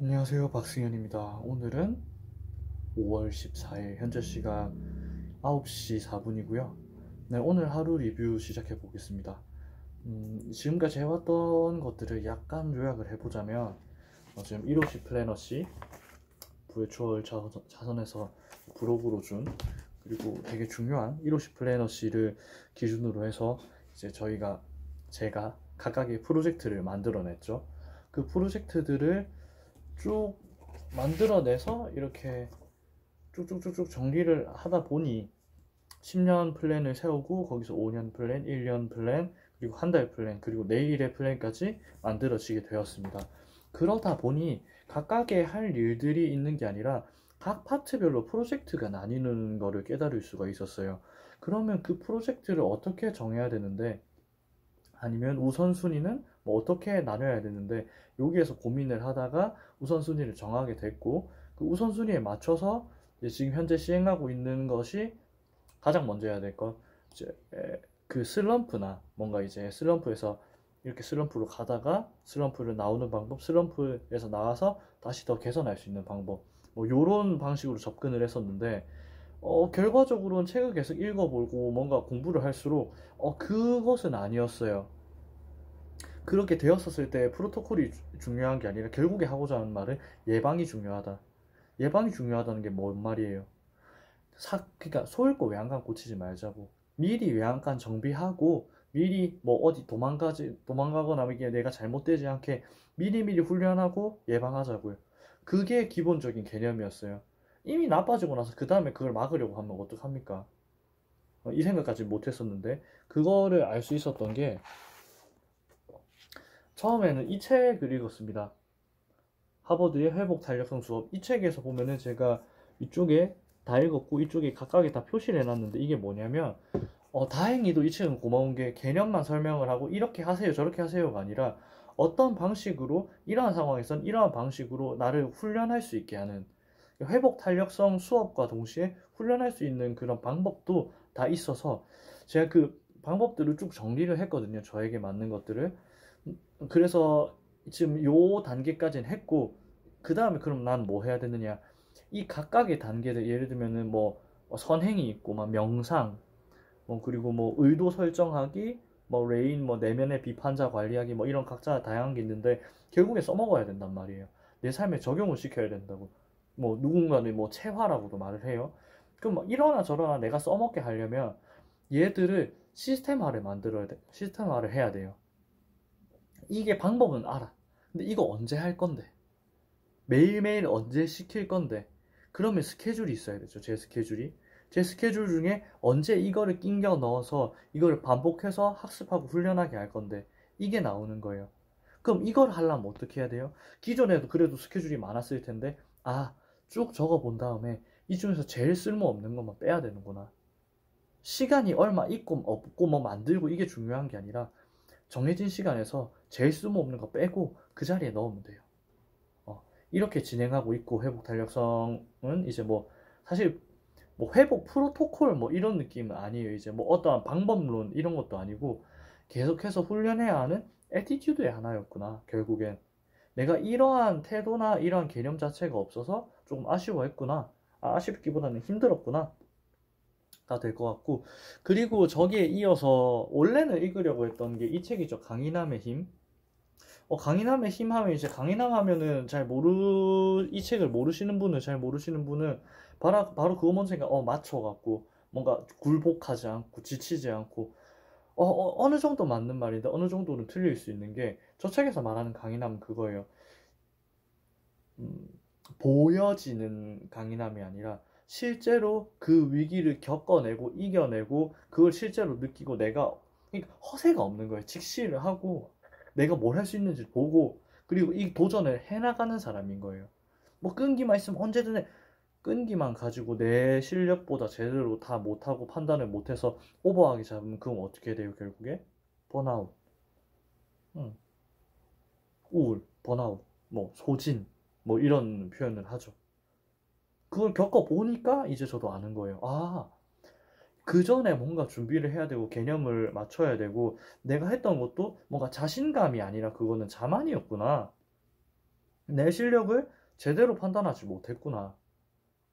안녕하세요, 박승현입니다. 오늘은 5월 14일 현재 시각 9시 4분이고요. 네, 오늘 하루 리뷰 시작해 보겠습니다. 지금까지 해왔던 것들을 약간 요약을 해보자면 지금 1호시 플래너시 부의 자선에서 브로그로 준, 그리고 되게 중요한 1호시 플래너시를 기준으로 해서 이제 제가 각각의 프로젝트를 만들어냈죠. 그 프로젝트들을 쭉 만들어내서 이렇게 쭉쭉쭉쭉 정리를 하다 보니 10년 플랜을 세우고 거기서 5년 플랜, 1년 플랜, 그리고 한 달 플랜, 그리고 내일의 플랜까지 만들어지게 되었습니다. 그러다 보니 각각의 할 일들이 있는 게 아니라 각 파트별로 프로젝트가 나뉘는 거를 깨달을 수가 있었어요. 그러면 그 프로젝트를 어떻게 정해야 되는데, 아니면 우선순위는 뭐 어떻게 나눠야 되는데, 여기에서 고민을 하다가 우선순위를 정하게 됐고, 그 우선순위에 맞춰서 이제 지금 현재 시행하고 있는 것이 가장 먼저 해야 될 것, 이제 그 슬럼프나 뭔가 이제 슬럼프에서 이렇게 슬럼프로 가다가 슬럼프를 나오는 방법, 슬럼프에서 나와서 다시 더 개선할 수 있는 방법, 뭐 요런 방식으로 접근을 했었는데, 결과적으로는 책을 계속 읽어보고 뭔가 공부를 할수록 그것은 아니었어요. 그렇게 되었었을 때 프로토콜이 중요한 게 아니라 결국에 하고자 하는 말은 예방이 중요하다. 예방이 중요하다는 게 뭔 말이에요? 그러니까 소잃고 외양간 고치지 말자고. 미리 외양간 정비하고 미리 뭐 어디 도망가거나 이게 내가 잘못되지 않게 미리미리 훈련하고 예방하자고요. 그게 기본적인 개념이었어요. 이미 나빠지고 나서 그 다음에 그걸 막으려고 하면 어떡합니까? 이 생각까지 못 했었는데 그거를 알 수 있었던 게, 처음에는 이 책을 읽었습니다. 하버드의 회복 탄력성 수업. 이 책에서 보면은 제가 이쪽에 다 읽었고 이쪽에 각각에 다 표시를 해놨는데, 이게 뭐냐면 다행히도 이 책은 고마운 게 개념만 설명을 하고 이렇게 하세요 저렇게 하세요가 아니라 어떤 방식으로 이러한 상황에선 이러한 방식으로 나를 훈련할 수 있게 하는, 회복 탄력성 수업과 동시에 훈련할 수 있는 그런 방법도 다 있어서 제가 그 방법들을 쭉 정리를 했거든요. 저에게 맞는 것들을. 그래서 지금 요 단계까지는 했고, 그 다음에 그럼 난 뭐 해야 되느냐, 이 각각의 단계들, 예를 들면은 뭐 선행이 있고 막 명상, 뭐 그리고 뭐 의도 설정하기, 뭐 레인, 뭐 내면의 비판자 관리하기, 뭐 이런 각자 다양한 게 있는데 결국에 써먹어야 된단 말이에요. 내 삶에 적용을 시켜야 된다고. 뭐 누군가는 뭐 체화라고도 말을 해요. 그럼 뭐 이러나 저러나 내가 써먹게 하려면 얘들을 시스템화를 만들어야 돼. 시스템화를 해야 돼요. 이게 방법은 알아. 근데 이거 언제 할 건데? 매일매일 언제 시킬 건데? 그러면 스케줄이 있어야 되죠. 제 스케줄이. 제 스케줄 중에 언제 이거를 낑겨 넣어서 이거를 반복해서 학습하고 훈련하게 할 건데, 이게 나오는 거예요. 그럼 이걸 하려면 어떻게 해야 돼요? 기존에도 그래도 스케줄이 많았을 텐데, 쭉 적어 본 다음에 이 중에서 제일 쓸모없는 것만 빼야 되는구나. 시간이 얼마 있고 없고 뭐 만들고 이게 중요한 게 아니라 정해진 시간에서 제일 쓸모없는 거 빼고 그 자리에 넣으면 돼요. 이렇게 진행하고 있고, 회복 탄력성은 이제 뭐 사실 뭐 회복 프로토콜 뭐 이런 느낌은 아니에요. 이제 뭐 어떠한 방법론 이런 것도 아니고 계속해서 훈련해야 하는 애티튜드의 하나였구나. 결국엔 내가 이러한 태도나 이러한 개념 자체가 없어서 조금 아쉬워했구나. 아쉽기보다는 힘들었구나. 다 될 것 같고, 그리고 저기에 이어서 원래는 읽으려고 했던 게 이 책이죠. 강인함의 힘. 강인함의 힘 하면, 이제 강인함 하면은 이 책을 모르시는 분은, 잘 모르시는 분은 바로 그거 먼저 생각, 맞춰갖고 뭔가 굴복하지 않고 지치지 않고, 어느 정도 맞는 말인데 어느 정도는 틀릴 수 있는 게, 저 책에서 말하는 강인함은 그거예요. 음, 보여지는 강인함이 아니라 실제로 그 위기를 겪어내고 이겨내고 그걸 실제로 느끼고, 그러니까 허세가 없는 거예요. 직시를 하고 내가 뭘 할 수 있는지 보고, 그리고 이 도전을 해나가는 사람인 거예요. 뭐 끈기만 있으면 언제든 해. 끈기만 가지고 내 실력보다 제대로 다 못하고 판단을 못해서 오버하게 잡으면 그럼 어떻게 돼요? 결국에 번아웃, 응, 우울, 번아웃, 뭐 소진, 뭐 이런 표현을 하죠. 그걸 겪어보니까 이제 저도 아는 거예요. 그 전에 뭔가 준비를 해야 되고 개념을 맞춰야 되고 내가 했던 것도 뭔가 자신감이 아니라 그거는 자만이었구나. 내 실력을 제대로 판단하지 못했구나.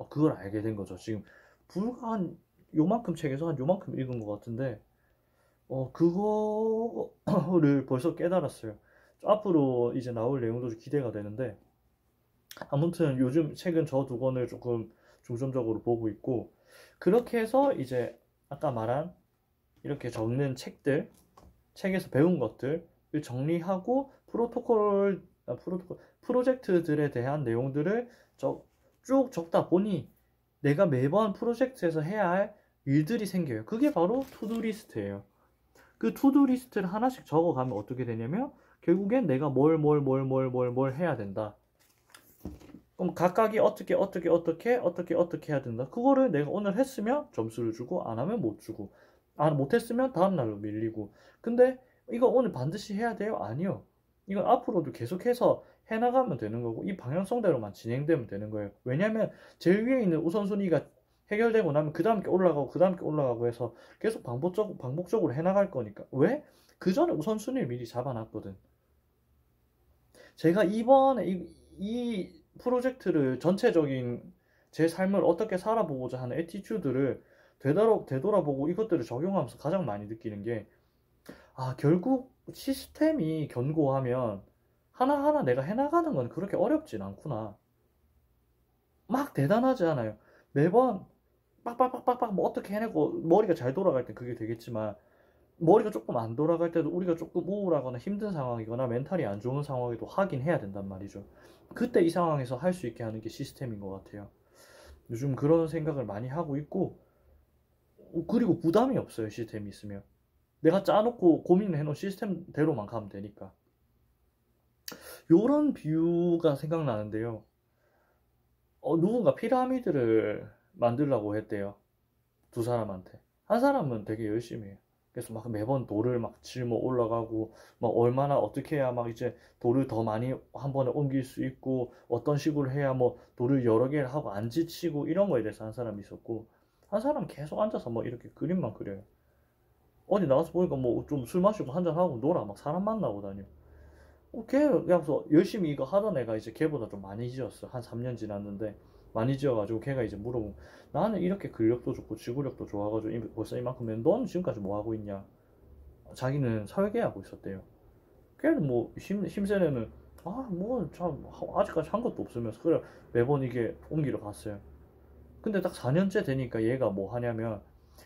그걸 알게 된 거죠. 지금 불과 한 요만큼 책에서 한 요만큼 읽은 것 같은데, 그거를 벌써 깨달았어요. 앞으로 이제 나올 내용도 좀 기대가 되는데, 아무튼 요즘 책은 저 두 권을 조금 중점적으로 보고 있고, 그렇게 해서 이제 아까 말한 이렇게 적는 책들, 책에서 배운 것들을 정리하고 프로젝트들에 대한 내용들을 쭉 적다 보니 내가 매번 프로젝트에서 해야 할 일들이 생겨요. 그게 바로 투두 리스트예요. 그 투두 리스트를 하나씩 적어가면 어떻게 되냐면 결국엔 내가 뭘 해야 된다. 그럼 각각이 어떻게 해야 된다. 그거를 내가 오늘 했으면 점수를 주고 안 하면 못 주고 못했으면 다음날로 밀리고. 근데 이거 오늘 반드시 해야 돼요? 아니요. 이건 앞으로도 계속해서 해나가면 되는 거고 이 방향성대로만 진행되면 되는 거예요. 왜냐면 제일 위에 있는 우선순위가 해결되고 나면 그 다음 게 올라가고 그 다음 게 올라가고 해서 계속 반복적으로 해나갈 거니까. 왜? 그 전에 우선순위를 미리 잡아놨거든. 제가 이번에 이 프로젝트를 전체적인 제 삶을 어떻게 살아보고자 하는 애티튜드를 되돌아보고 이것들을 적용하면서 가장 많이 느끼는 게, 결국 시스템이 견고하면 하나하나 내가 해나가는 건 그렇게 어렵진 않구나. 막 대단하지 않아요. 매번 빡빡빡빡빡 뭐 어떻게 해내고 머리가 잘 돌아갈 땐 그게 되겠지만, 머리가 조금 안 돌아갈 때도 우리가 조금 우울하거나 힘든 상황이거나 멘탈이 안 좋은 상황에도 하긴 해야 된단 말이죠. 그때 이 상황에서 할 수 있게 하는 게 시스템인 것 같아요. 요즘 그런 생각을 많이 하고 있고, 그리고 부담이 없어요. 시스템이 있으면 내가 짜놓고 고민을 해놓은 시스템대로만 가면 되니까. 요런 비유가 생각나는데요. 누군가 피라미드를 만들려고 했대요. 두 사람한테. 한 사람은 되게 열심히 해요. 그래서 막 매번 돌을 막 짊어 올라가고, 막 얼마나 어떻게 해야 막 이제 돌을 더 많이 한 번에 옮길 수 있고, 어떤 식으로 해야 뭐 돌을 여러 개를 하고 안 지치고 이런 거에 대해서 한 사람이 있었고, 한 사람은 계속 앉아서 뭐 이렇게 그림만 그려요. 어디 나가서 보니까 뭐 좀 술 마시고 한잔하고 놀아. 막 사람 만나고 다녀. 걔 그래서 열심히 이거 하던 애가 이제 걔보다 좀 많이 지었어. 한 3년 지났는데 많이 지어가지고 걔가 이제 물어보고, 나는 이렇게 근력도 좋고 지구력도 좋아가지고 벌써 이만큼 했는데 너는 지금까지 뭐 하고 있냐. 자기는 설계하고 있었대요. 걔는 뭐 힘센 애는 뭐 참 아직까지 한 것도 없으면서 그래 매번 이게 옮기러 갔어요. 근데 딱 4년째 되니까 얘가 뭐 하냐면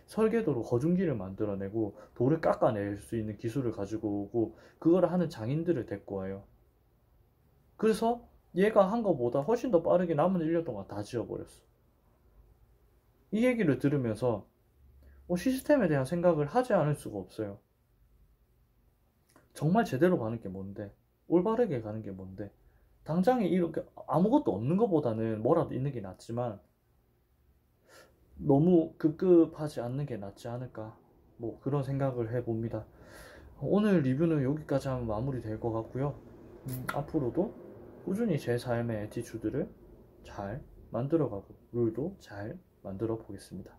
설계도로 거중기를 만들어내고 돌을 깎아낼 수 있는 기술을 가지고 오고 그거를 하는 장인들을 데리고 와요. 그래서 얘가 한 거보다 훨씬 더 빠르게 남은 1년 동안 다 지어버렸어. 이 얘기를 들으면서 시스템에 대한 생각을 하지 않을 수가 없어요. 정말 제대로 가는 게 뭔데? 올바르게 가는 게 뭔데? 당장에 이렇게 아무것도 없는 것보다는 뭐라도 있는 게 낫지만 너무 급급하지 않는 게 낫지 않을까? 뭐 그런 생각을 해봅니다. 오늘 리뷰는 여기까지 하면 마무리 될 것 같고요. 앞으로도 꾸준히 제 삶의 애티튜드를 잘 만들어가고 룰도 잘 만들어 보겠습니다.